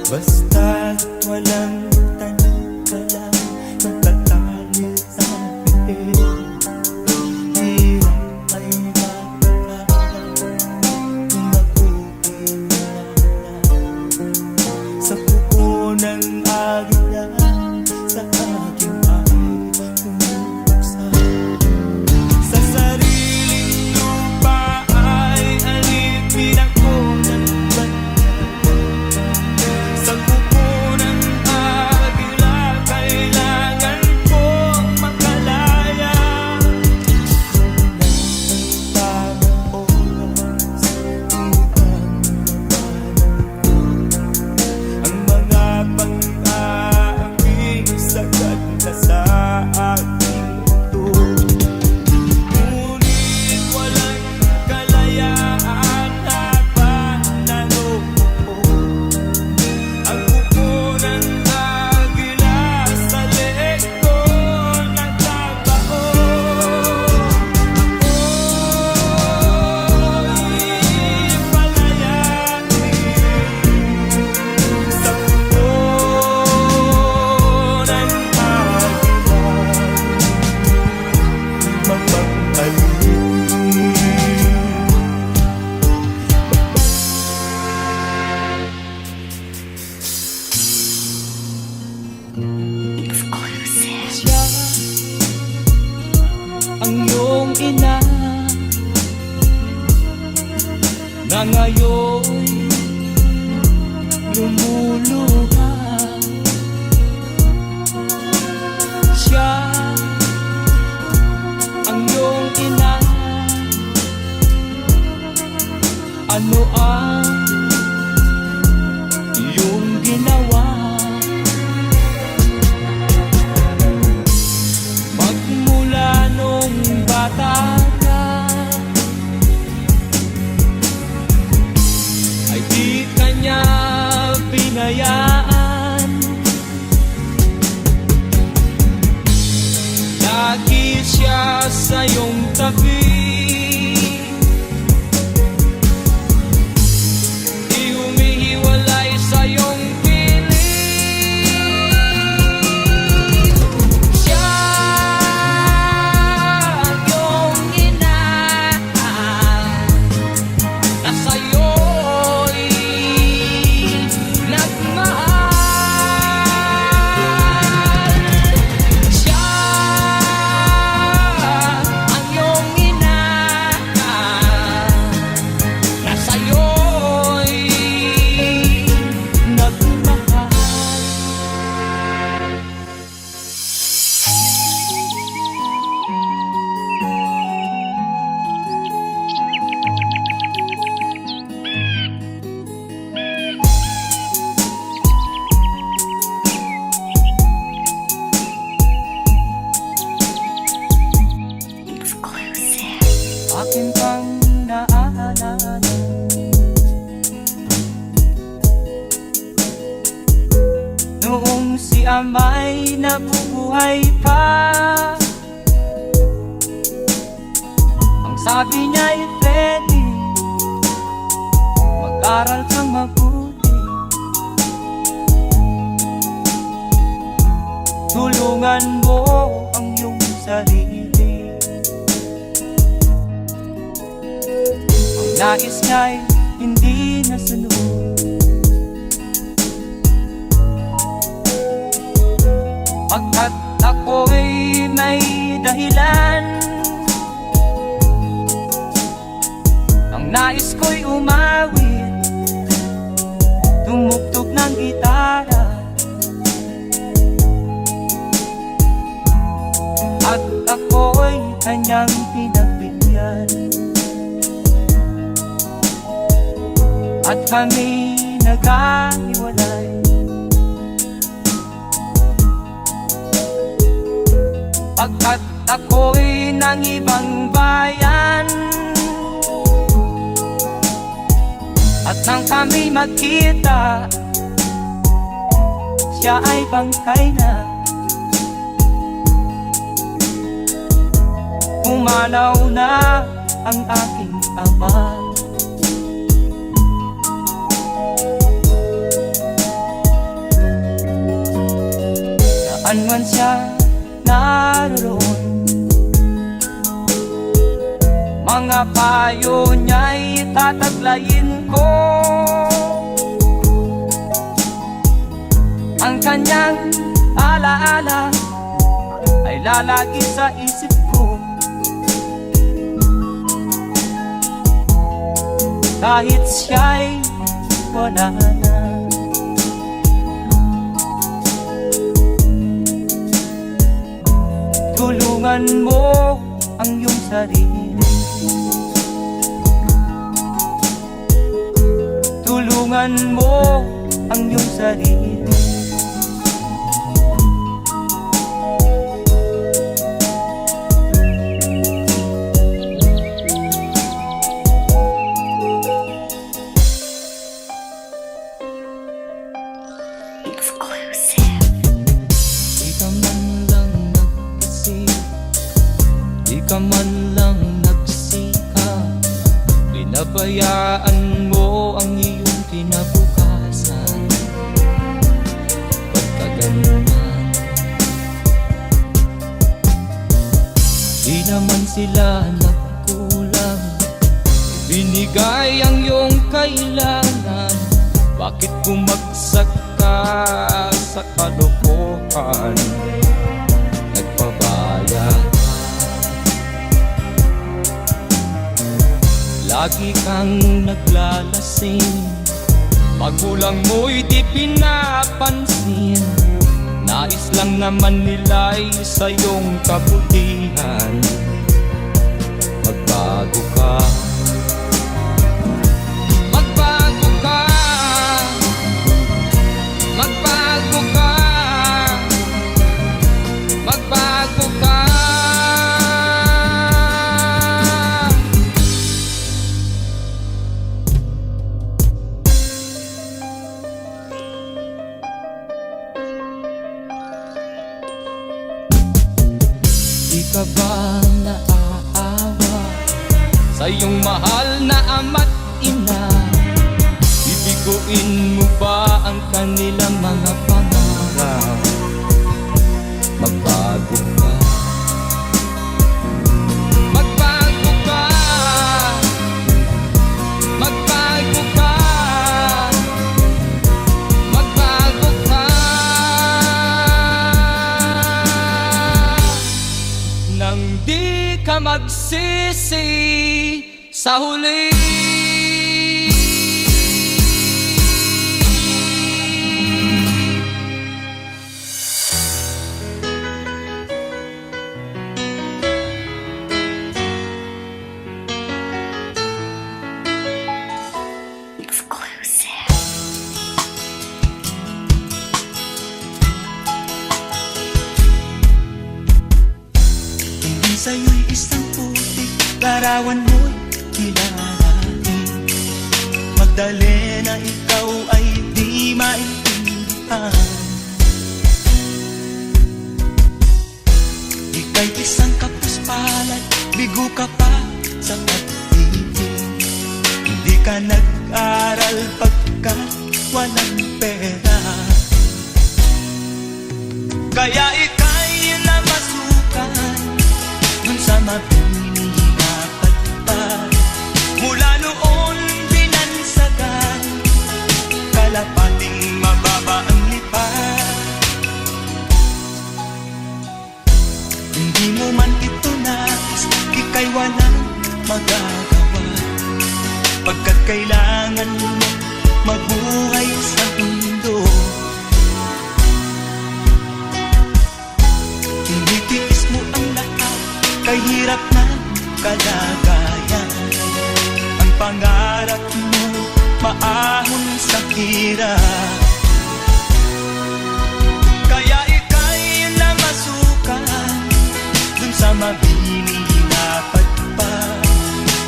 Basta't walang tanong ka lang, magkakalit sa pilit. Hirap ay makakal kung ako'y nawala sa kuko ng agila, sa aking ay bumuksan. Sa sariling lupa ay alipin ako ng sa kuko ng agila, kailangan kong makalaya. Parang oras, upang mapanan ko ang mga pang-aabing sagad na sa aking mundo. Ngunit walang kalayaan habang narooon ang kuko ng agila sa leeg ko nagtabaon. Ako'y palayain sa kuko ng agila, mapag-alin. Siya ang iyong ina na ngayon lumuluha. Siya ang iyong ina, ano ang iyong ginawa? Magmula nung bata ka ay di kanya pinayaan. Lagi siya sa iyong tabi, di humihiwalay sa iyong piling. Siya ang iyong ina na sa'yo'y nagmahal. Siya ang iyong ina na sa'yo'y nagmahal. Akin pang naalala noong si ama'y nabubuhay pa. Ang sabi niya'y Freddy, mag-aral kang mabuti, tulungan mo ang iyong sarili. Ang nais niya'y hindi nasunod, pagkat ako'y may dahilan. Ang nais ko'y umawit, tumugtog ng gitara, at ako'y kanyang pinagbigyan. At kami nagkahiwalay, pagkat ako'y ng ibang bayan. At nang kami magkita, siya ay bangkay na. Pumanaw na ang aking ama. saan man siya naroon. Mga payo niya'y tataglayin ko. Ang kanyang alaala ay lalagi sa isip ko. Kahit siya'y wala na. Tulungan mo ang iyong sarili. Tulungan mo ang iyong sarili. Di ka man lang nag-isip, di ka man lang nagsikap, pinabayaan mo ang iyong kinabukasan. Pagkaganyan, di naman sila nagkulang, binigay ang iyong kailangan. Bakit bumagsak ka sa kalokohan? Nagpabaya ka, lagi kang naglalasing, magulang mo'y di pinapansin. Nais lang naman nila'y sa iyong kabutihan. Magbago ka, magbago ka, magbago ka, magbago ka. Di ka ba naaawa sa iyong mahal na ama't ina? Bibiguin mo ba ang kanilang mga pangarap? Magbago ka, magbago ka, magbago ka, magbago ka. Nang di ka magsisi sa huli. Sa'yo'y isang putik, larawan mo'y kilalain. Magdali na ikaw ay di maintindihan. Ika'y isang kapuspalad, bigo ka pa sa pag-ibig. Hindi ka nag-aral pagkat walang pera, kaya ika'y namasukan dun sa mabinihinapat pa. Mula noon binansagan, kalapating mababa ang lipat. Hindi mo man ito nais, ika'y walang magagawa, pagkat kailangan mo mabuhay sa mundo. Tinitiis mo ang lahat, kay hirap na kalagayan. Ang pangarap mo maahon sa hirap, kaya ika'y namasukan dun sa mabinihinapat pa.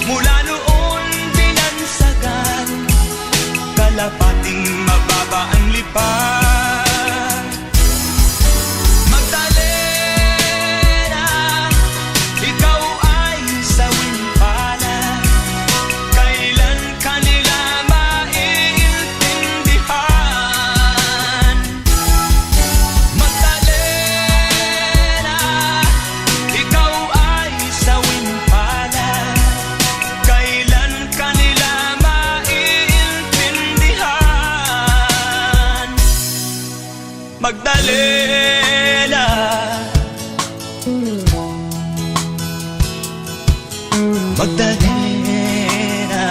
Mula noon binansagan, kalapating mababa ang lipat. Magdalena, ikaw ay sawing palad, kailan kanila maiintindihan? Magdalena. Magdalena.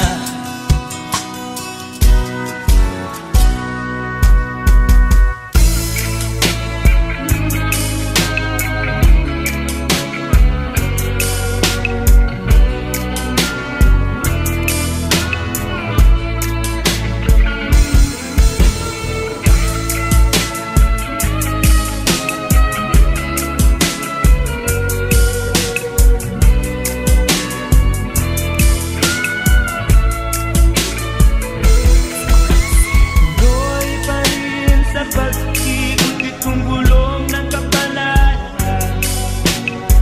Do'y pa rin sa pag-ikot itong gulong ng kapalaran.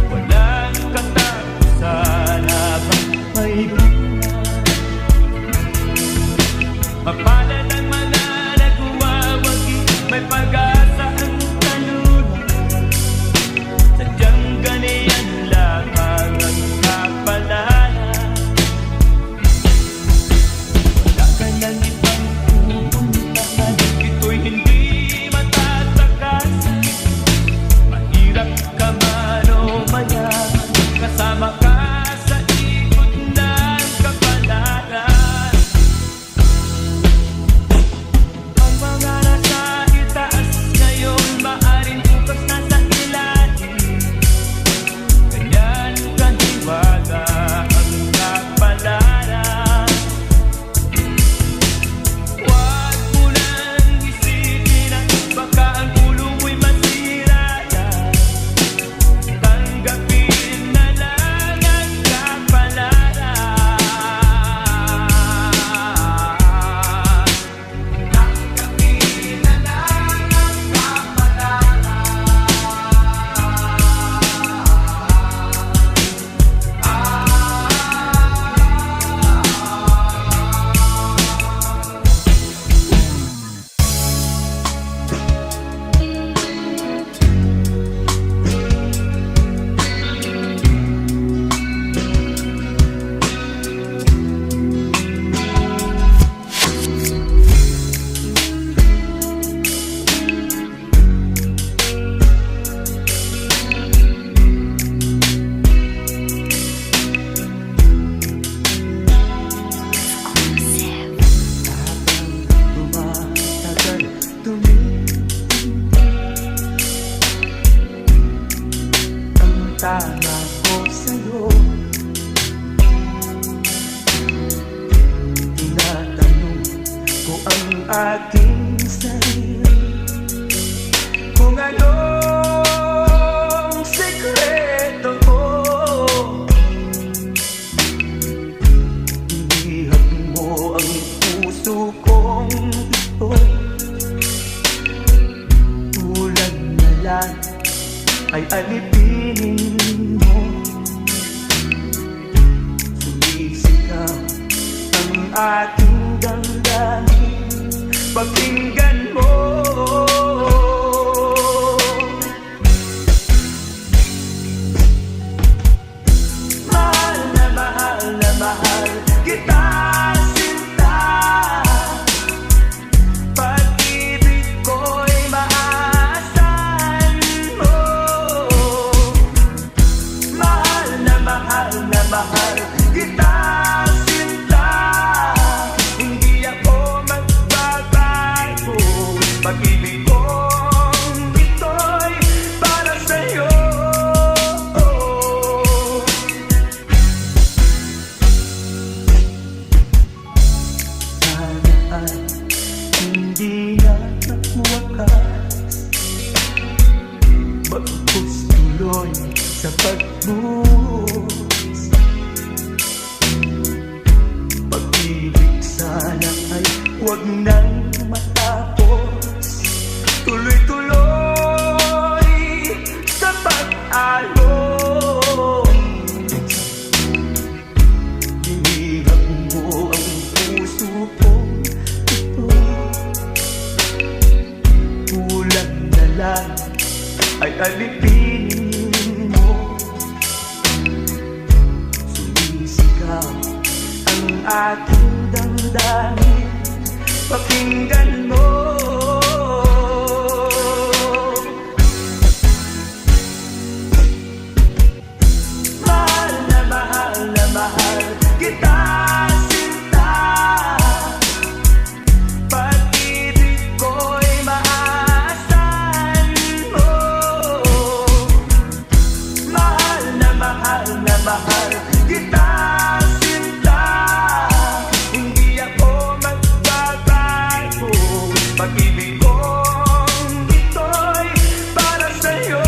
Walang katapusan habang may buwan. Mapalad ang mga nagwawagi, may pag-asa ang talunan. Sadyang ganyan lamang ang kapalaran. Wala ka nang ibang pupuntahan, ito'y hindi matatakasan. Mahirap ka man o mayaman, kasama ka sa ikot ng kapalaran. Ang mga nasa itaas ngayon, maaring bukas nasa ilalim. Ganyan kaniwaga ang kapalaran. Huwag mo nang isipin na baka ang ulo mo'y masira yan. Tanggapin na lang ang kapalaran. Tanggapin na lang ang kapalaran. Tumatagal, tumitindi ang tama ko sa'yo. Tinatanong ko ang aking sarili kung anong sekreto ko. Inihag mo ang puso kong ito. Tulad na lang ay alipinin mo. Sumisigaw ang aking damdamin, pakinggan mo. Mahal na mahal na mahal kita, sinta. Pag-ibig ko'y maasahan mo. Mahal na mahal na mahal kita, sinta. Hindi ako magbabago. Pag-ibig kong ito'y para sa'yo. Sana ay hindi na magwakas, magpus tuloy sa pagbuhos. Pag-ibig sana ay huwag nang matapos, tuloy-tuloy sa pag-alon. Hinihag mo ang puso ko ito. Kulang na lang ay alipinin mo. Sumisigaw ang aking damdamin, pakinggan mo. pag-ibig kong ito'y para sa'yo.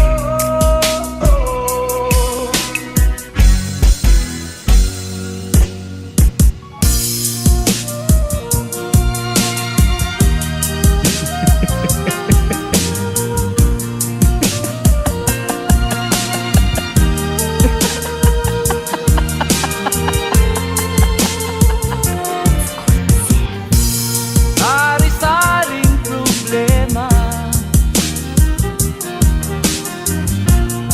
Sari-saring problema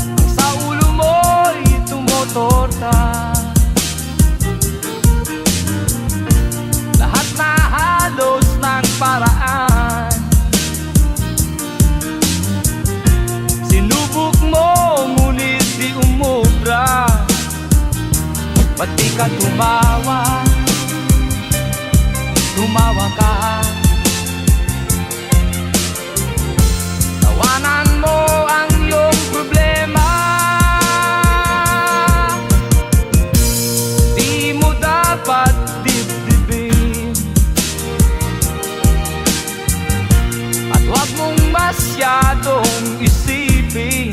ang sa ulo mo'y tumotorta. Lahat na halos ng paraan sinubok mo, ngunit di umubra. Ba't di ka tumawa? Tumawa ka. Tawanan mo ang iyong problema. Di mo dapat dibdibin, at huwag mong masyadong isipin.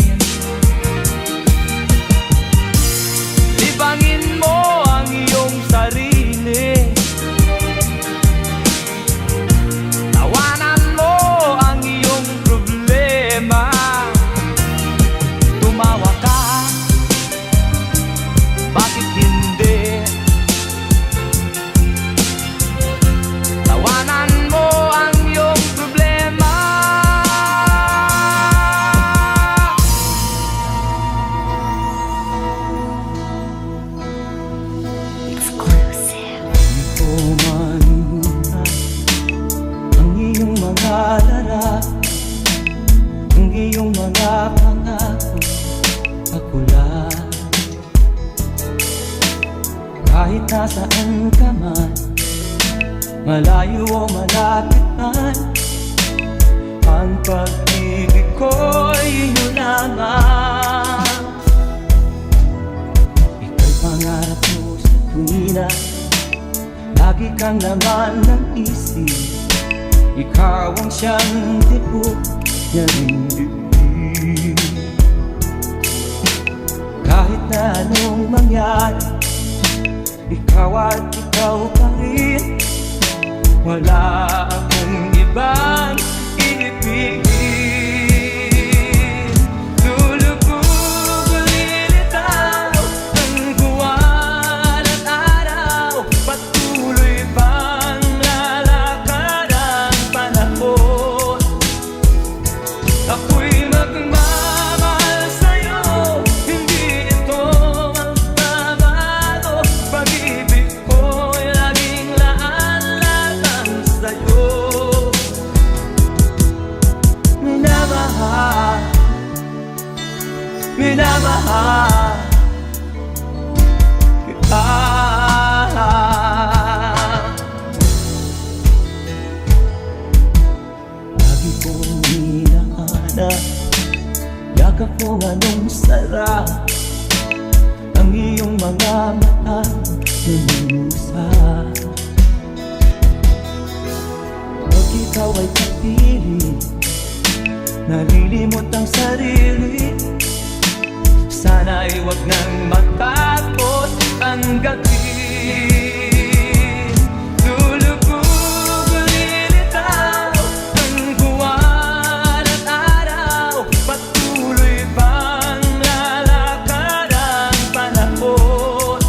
Libangin mo ang iyong sarili. Tawanan mo ang iyong problema. Tumawa ka, bakit hindi? Tawanan mo ang iyong problema. Di ko manununan ang iyong mga larap, ang iyong mga pangako. Ako lang, kahit nasaan ka man, malayo o malapit man, ang pag-ibig ko'y iyo lamang. Ika'y pangarap mo sa tuwina, lagi kang laman ng isip. Ikaw ang siyang tibok ng dibdib. Kahit na anong mangyari, ikaw at ikaw pa rin. Wala akong ibang iibigin. Lulubog, lilitaw ang buwan at araw, patuloy pang lalakad ang panahon. Ako'y magmamahal sa'yo, hindi ito magbabago. Pag-ibig ko'y laging laan-laan sa'yo. Minamahal, minamahal kita. Lagi kong hinahanap, yakap kong anong sarap, ang iyong mga mata lumulusad. Pag ikaw ay kapili, nalilimot ang sarili. Sana'y huwag nang matapos ang gabi. Lulubog, lilitaw ang buwan at araw, patuloy pang lalakad ang panahon.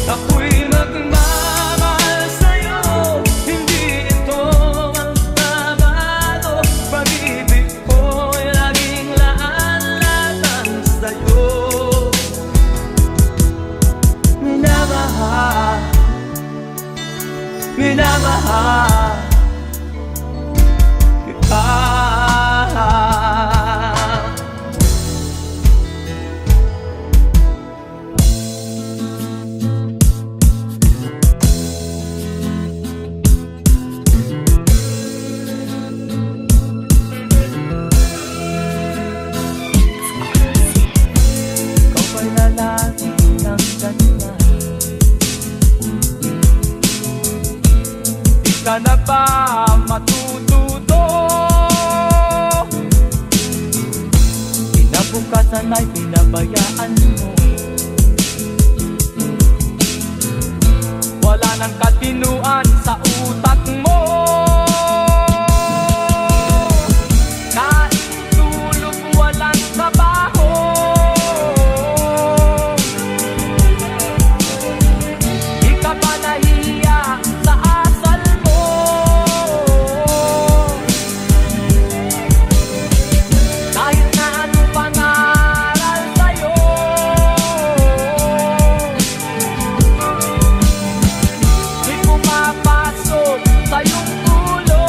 Ako'y magmamahal sa'yo, hindi ito magbabago. Pag-ibig ko'y laging laan-laan sa'yo. Minamahal, minamahal kita. Ikaw ba'y lalaki ng ganyan? Di ka na ba matuwa? ay pinabayaan mo. Wala nang katinuan sa utak mo. Kain, tulog, walang trabaho. Di ka ba nahihiya sa asal mo? Kahit na anong pangaral sa'yo, di pumapasok sa iyong ulo.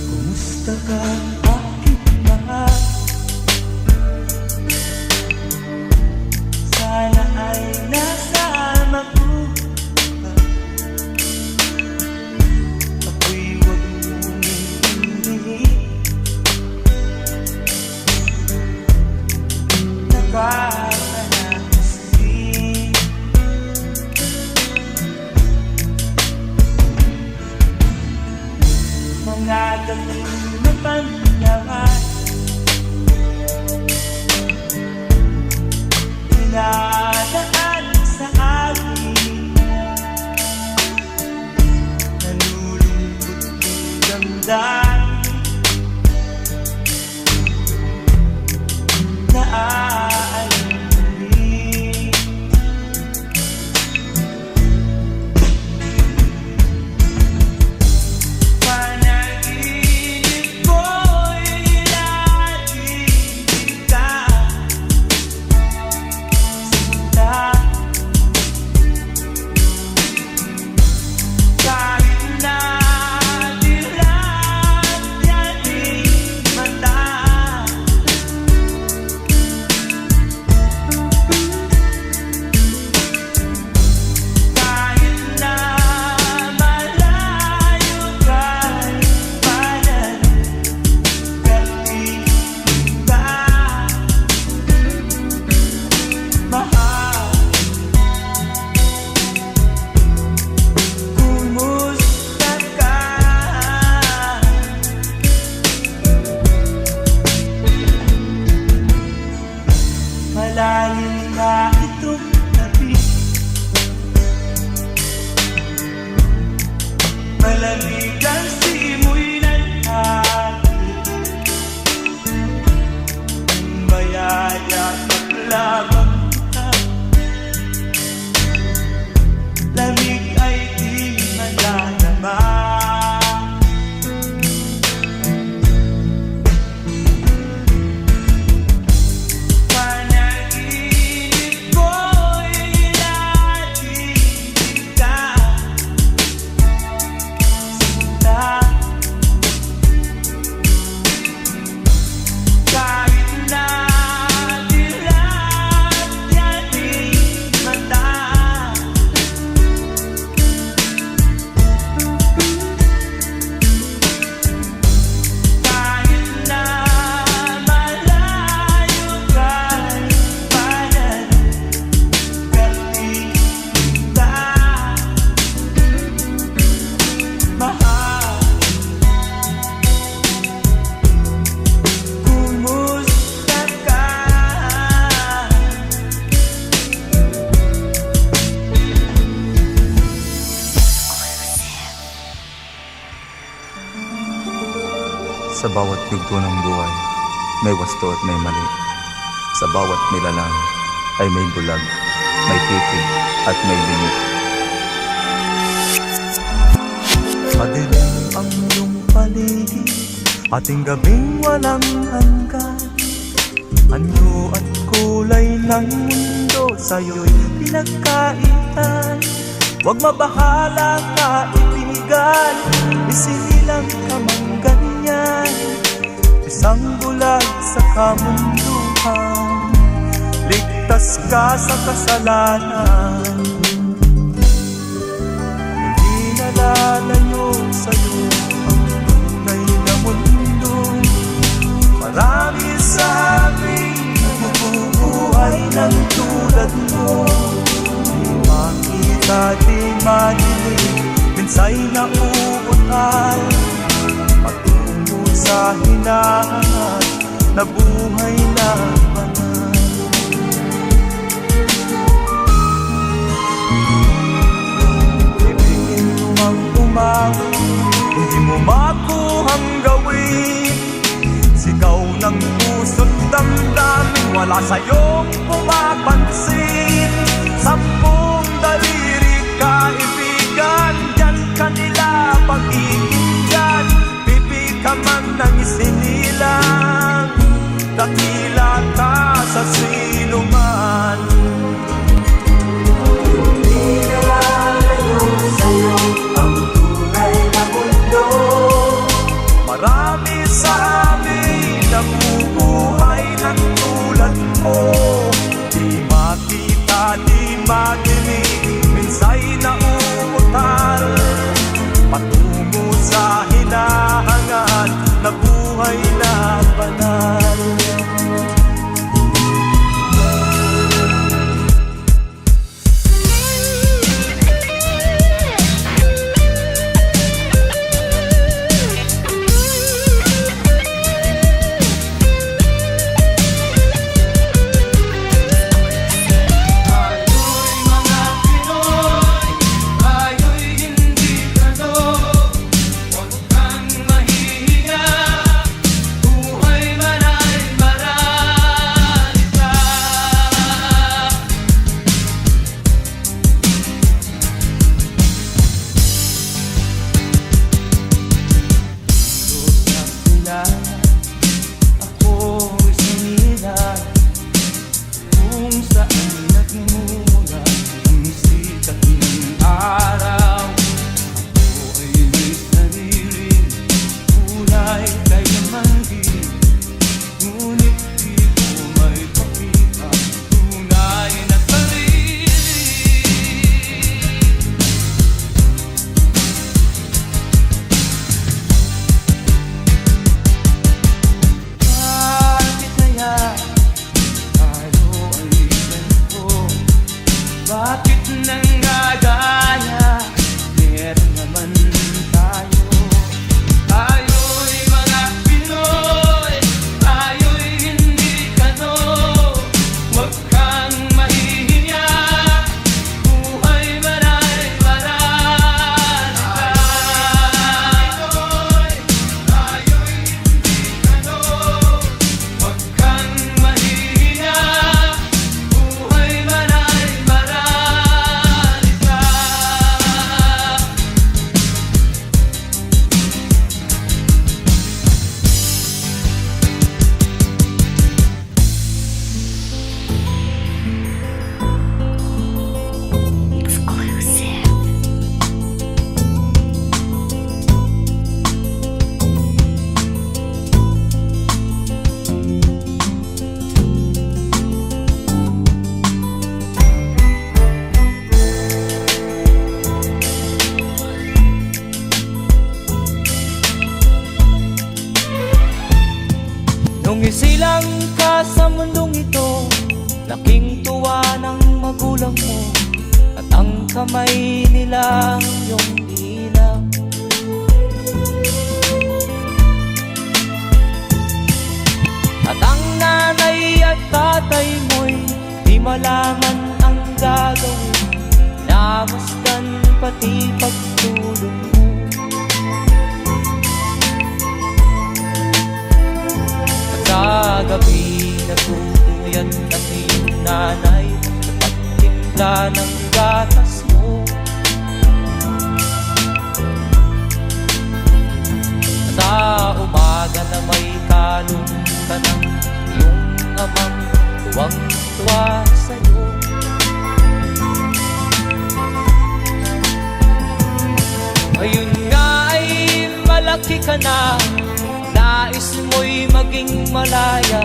Kumusta ka, aking mahal? Sana ay nasama ko ka. Ako'y huwag mong intindihin. Nakakalasin. Mga dating na panlawan, dinadaan sa akin. Nalulungkot ang damdamin, naaalala. Panaginip ko'y lagi kita sinta. Kahit na dilat yan iyong mata, kahit na malayo ka'y pananggap ka, mahal. Kumusta ka? Malalim na itong tabi, malamig ang simoy ng hangin. Mayayakap lamang kita, lamig ay di madadama. Panaginip ko'y lagi kita sinta. Kahit na dilat yan iyong mata, kahit na malayo ka'y pananggap kita, mahal. Kumusta ka? Sa bawat yugto ng buhay, may wasto at may mali. Sa bawat nilalang ay may bulag, may titig at may limit. Madilim ang iyong paligid, ating gabing walang hanggan. Anyo at kulay ng mundo sa'yo'y pinagkaitan. Huwag mabahala kaibigan, isinilang ka man isang bulag sa kamunduhan, ligtas ka sa kasalanan. Hindi nalalayo sa'yo ang tunay na mundo. Marami sa amin nabubuhay ng tulad mo. Di makita, di madinig, minsa'y nauutal, patungo sa hinahangat na buhay na banal. Ibigin mo mang umawi, hindi mo makuhang gawin. Sigaw ng puso't damdamin, wala sa'yong pumapansin. Sampung daliri kaibigan, diyan kanila pag-iingan. Bibig ka man ng isinilang, dakila ka sa sinuman. Hindi nalalayo sa'yo ang tunay na mundo. Marami sa amin nabubuhay ng tulad mo. Di makita, di madinig, minsa'y nauutal, patungo sa hinahangat na buhay na banal. Bakit nanggagaya? Meron naman tayo. Tayo'y mga Pinoy, tayo'y hindi kano. Huwag kang mahihiya, buhay man ay marami ka. Pinoy, tayo'y hindi kano. Huwag kang mahihiya, buhay man ay marami ka. Nung isilang ka sa mundong ito, laking tuwa ng magulang mo, at ang kamay nila ang iyong bilang. At ang nanay at tatay mo'y di malaman ang gagawin, namasdan pati pagtulong mo. Sa gabi natutuyat ang iyong nanay sa pagtimpla ng gatas mo. Sa umaga na may kalungkan ng iyong amang tuwang-tuwa sa'yo. Ngayon nga ay malaki ka na, nais mo'y maging malaya,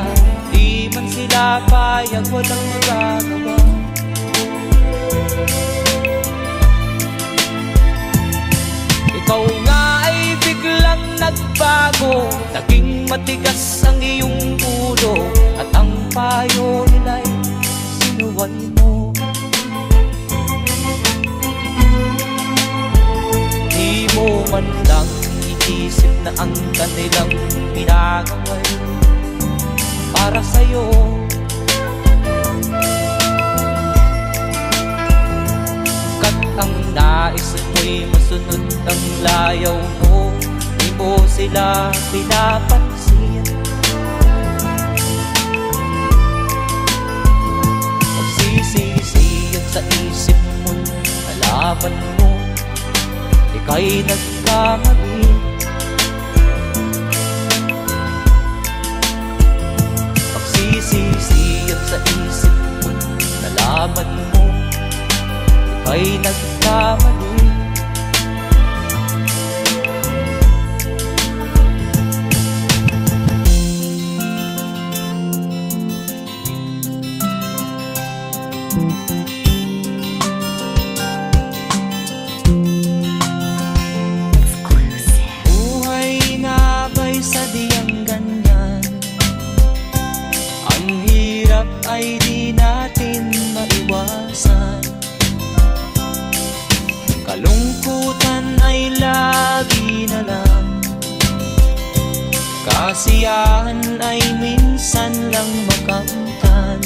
di man sila payag, walang magagawa. Ikaw nga ay biglang nagbago, naging matigas ang iyong ulo, at ang payo nila'y sinuway mo. Di mo man lang iisip na ang kanilang ginagaway para sa'yo. Kat ang nais mo'y masunod ang layaw mo, di mo sila pinapansin. Magsisisiyan sa isip mo, nalaman mo ika'y nagkamali. Magsisisiyan sa isip mo, nalaman mo ika'y nagkamali. Buhay nga ba'y sadyang ganyan? Ang hirap ay di natin maiwasan, kalungkutan ay lagi na lang, kasiyahan ay minsan lang makamtan.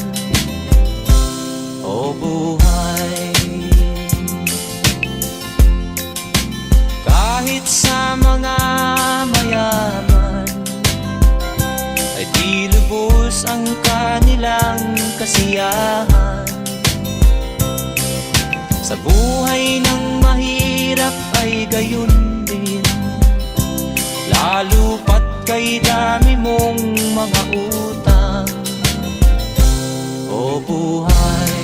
O buhay, kahit sa mga mayaman ay di lubos ang kanilang kasiyahan. Sa buhay ng mahirap ay gayon din, lalo pat kay dami mong mga utang. O buhay,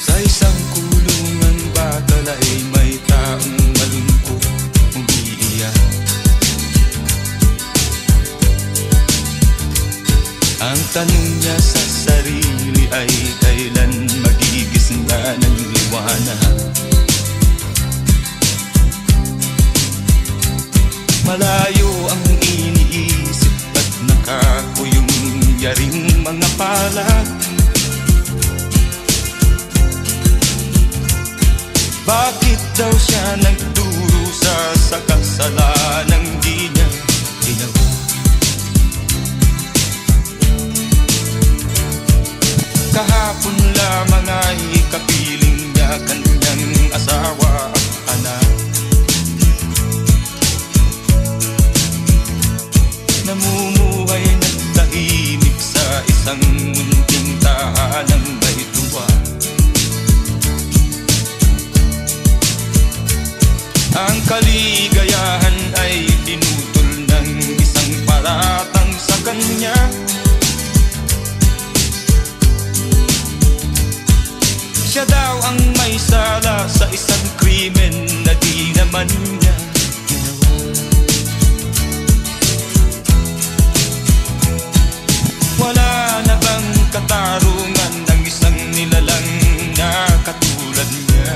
Sa isang kulungan bakal ay may taong malungkot umiiyak. Ang tanong niya sa sarili ay kailan magigising na ng liwanag. Malayo ang iniisip at nakakuyong yaring mga palad. Bakit daw siya nagdurusa sa kasalanang di niya ginawa? Kahapon lamang ay kapiling niya kanyang asawa at anak. Namumuhay ng tahimik sa isang munting tahanang may tuwa. Ang kaligayahan ay tinutol ng isang paratang sa kanya. Siya daw ang may sala sa isang krimen na di naman niya ginawa. Wala na bang katarungan ng isang nilalang na katulad niya?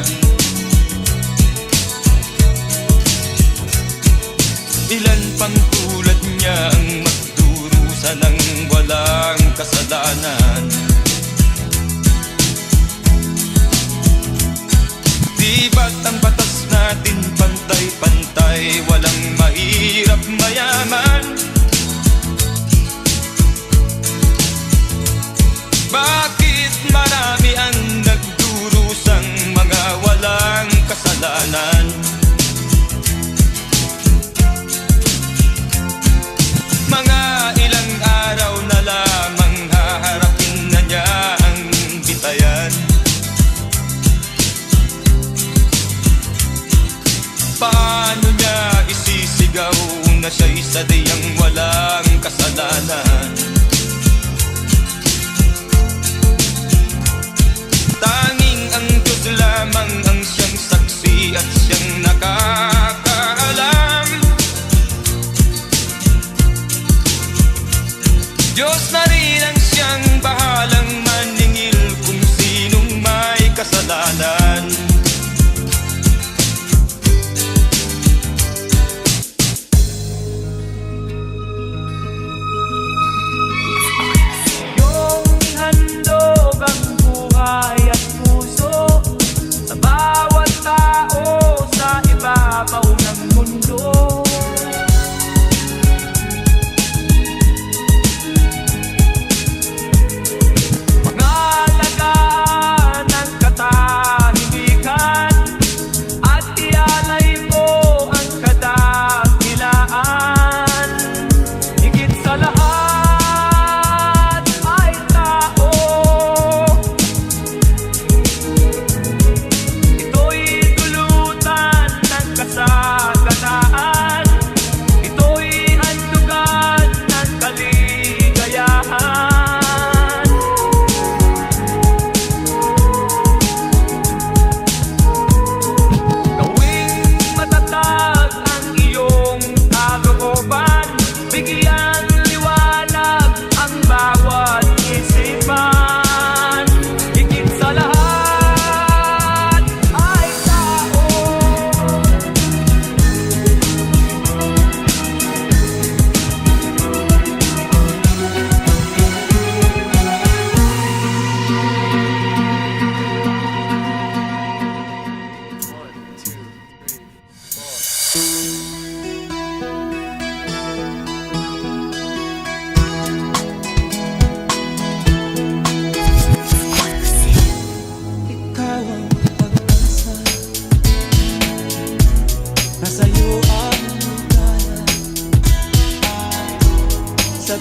Ilan pang tulad niya ang magdurusa ng walang kasalanan? Di ba't ang batas natin pantay-pantay? Diyos na rin ang siyang bahalang maningil kung sinong may kasalanan. Iyong ihandog ang buhay at puso sa bawat tao sa ibabaw ng mundo. Pangalagaan ang katahimikan at ialay mo ang kadakilaan. Higit sa lahat ay tao. Ito'y dulutan ng kasaganaan. Ito'y handugan ng kaligayahan. Gawing matatag ang iyong kalooban. Bigyan liwanag ang bawat isipan. Higit sa lahat ay tao. Ikaw ang pag-asa, nasa iyo ang ligaya. Sa